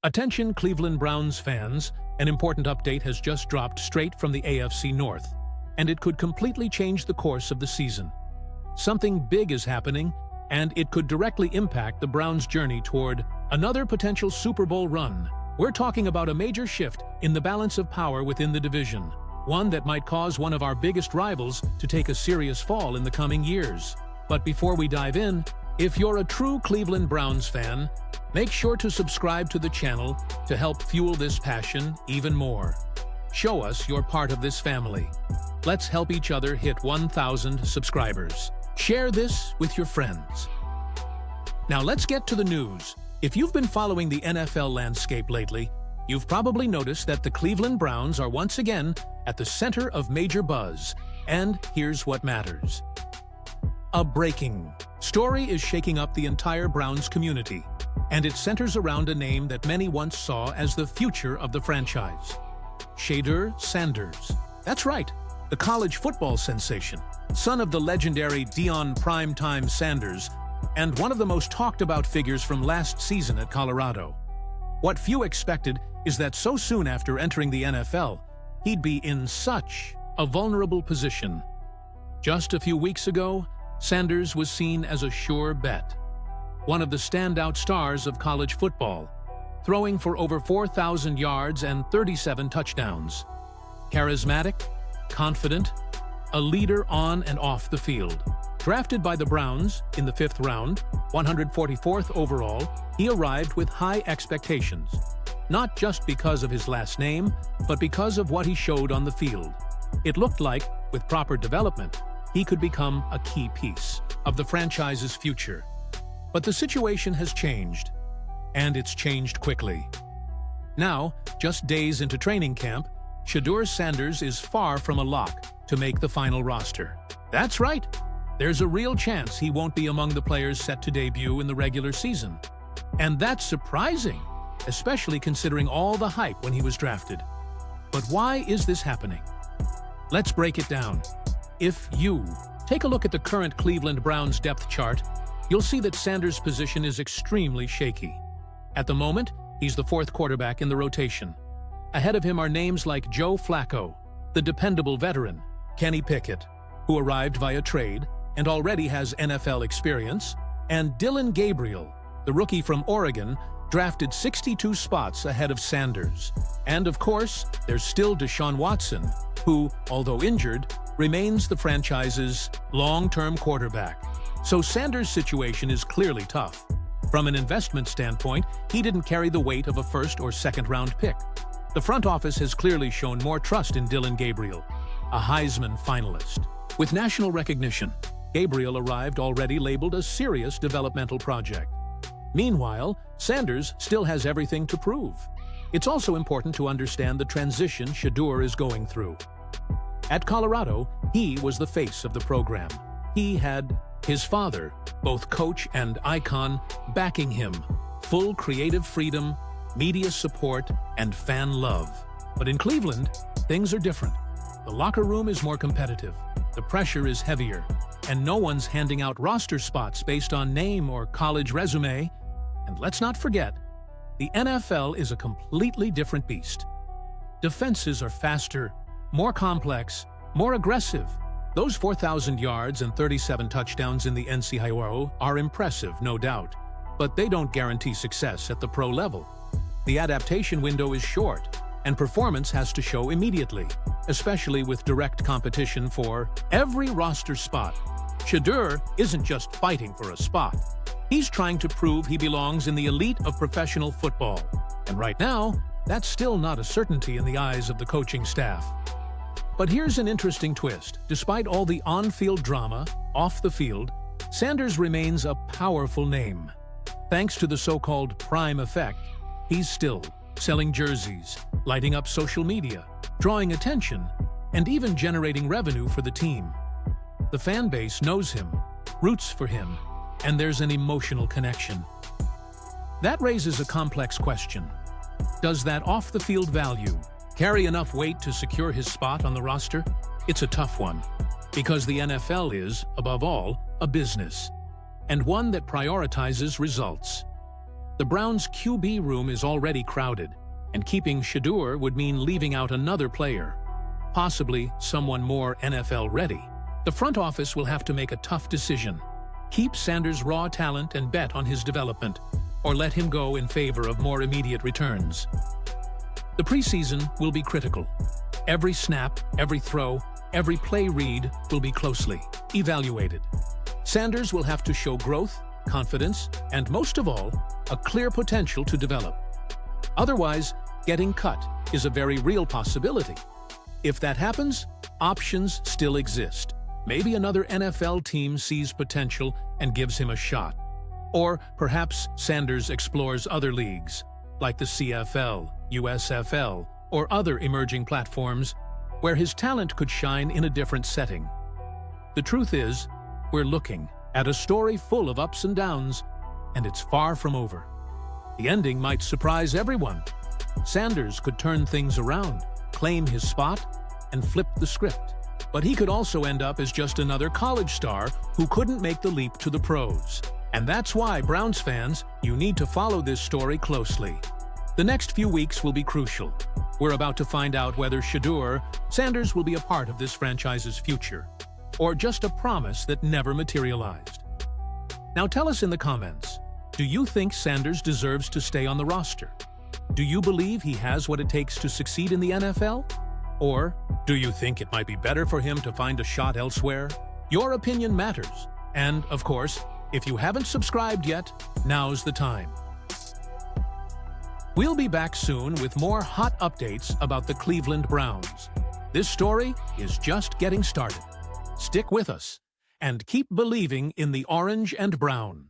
Attention Cleveland Browns fans, an important update has just dropped straight from the AFC North, and it could completely change the course of the season. Something big is happening, and it could directly impact the Browns' journey toward another potential Super Bowl run. We're talking about a major shift in the balance of power within the division, one that might cause one of our biggest rivals to take a serious fall in the coming years. But before we dive in, if you're a true Cleveland Browns fan, make sure to subscribe to the channel to help fuel this passion even more. Show us you're part of this family. Let's help each other hit 1,000 subscribers. Share this with your friends. Now let's get to the news. If you've been following the NFL landscape lately, you've probably noticed that the Cleveland Browns are once again at the center of major buzz. And here's what matters. A breaking story is shaking up the entire Browns community, and it centers around a name that many once saw as the future of the franchise. Shedeur Sanders. That's right, the college football sensation, son of the legendary Deion Primetime Sanders, and one of the most talked-about figures from last season at Colorado. What few expected is that so soon after entering the NFL, he'd be in such a vulnerable position. Just a few weeks ago, Sanders was seen as a sure bet, one of the standout stars of college football, throwing for over 4,000 yards and 37 touchdowns. Charismatic, confident, a leader on and off the field. Drafted by the Browns in the 5th round, 144th overall, he arrived with high expectations, not just because of his last name, but because of what he showed on the field. It looked like, with proper development, he could become a key piece of the franchise's future. But the situation has changed, and it's changed quickly. Now, just days into training camp, Shedeur Sanders is far from a lock to make the final roster. That's right, there's a real chance he won't be among the players set to debut in the regular season. And that's surprising, especially considering all the hype when he was drafted. But why is this happening? Let's break it down. If you take a look at the current Cleveland Browns depth chart, you'll see that Sanders' position is extremely shaky. At the moment, he's the 4th quarterback in the rotation. Ahead of him are names like Joe Flacco, the dependable veteran, Kenny Pickett, who arrived via trade and already has NFL experience, and Dillon Gabriel, the rookie from Oregon, drafted 62 spots ahead of Sanders. And of course, there's still Deshaun Watson, who, although injured, remains the franchise's long-term quarterback. So Sanders' situation is clearly tough. From an investment standpoint, he didn't carry the weight of a 1st or 2nd round pick. The front office has clearly shown more trust in Dillon Gabriel, a Heisman finalist. With national recognition, Gabriel arrived already labeled a serious developmental project. Meanwhile, Sanders still has everything to prove. It's also important to understand the transition Shedeur is going through. At Colorado, he was the face of the program. He had his father, both coach and icon, backing him, full creative freedom, media support, and fan love. But in Cleveland, things are different. The locker room is more competitive, the pressure is heavier, and no one's handing out roster spots based on name or college resume. And let's not forget, the NFL is a completely different beast. Defenses are faster, more complex, more aggressive. Those 4,000 yards and 37 touchdowns in the NCAA are impressive, no doubt, but they don't guarantee success at the pro level. The adaptation window is short, and performance has to show immediately, especially with direct competition for every roster spot. Shedeur isn't just fighting for a spot. He's trying to prove he belongs in the elite of professional football. And right now, that's still not a certainty in the eyes of the coaching staff. But here's an interesting twist. Despite all the on-field drama, off the field, Sanders remains a powerful name. Thanks to the so-called prime effect, he's still selling jerseys, lighting up social media, drawing attention, and even generating revenue for the team. The fan base knows him, roots for him, and there's an emotional connection. That raises a complex question. Does that off-the-field value carry enough weight to secure his spot on the roster? It's a tough one, because the NFL is, above all, a business, and one that prioritizes results. The Browns' QB room is already crowded, and keeping Shedeur would mean leaving out another player, possibly someone more NFL-ready. The front office will have to make a tough decision: keep Sanders' raw talent and bet on his development, or let him go in favor of more immediate returns. The preseason will be critical. Every snap, every throw, every play read will be closely evaluated. Sanders will have to show growth, confidence, and most of all, a clear potential to develop. Otherwise, getting cut is a very real possibility. If that happens, options still exist. Maybe another NFL team sees potential and gives him a shot. Or perhaps Sanders explores other leagues, like the CFL, USFL, or other emerging platforms, where his talent could shine in a different setting. The truth is, we're looking at a story full of ups and downs, and it's far from over. The ending might surprise everyone. Sanders could turn things around, claim his spot, and flip the script. But he could also end up as just another college star who couldn't make the leap to the pros. And that's why, Browns fans, you need to follow this story closely. The next few weeks will be crucial. We're about to find out whether Shedeur Sanders will be a part of this franchise's future, or just a promise that never materialized. Now tell us in the comments, do you think Sanders deserves to stay on the roster? Do you believe he has what it takes to succeed in the NFL? Or do you think it might be better for him to find a shot elsewhere? Your opinion matters. And, of course, if you haven't subscribed yet, now's the time. We'll be back soon with more hot updates about the Cleveland Browns. This story is just getting started. Stick with us and keep believing in the orange and brown.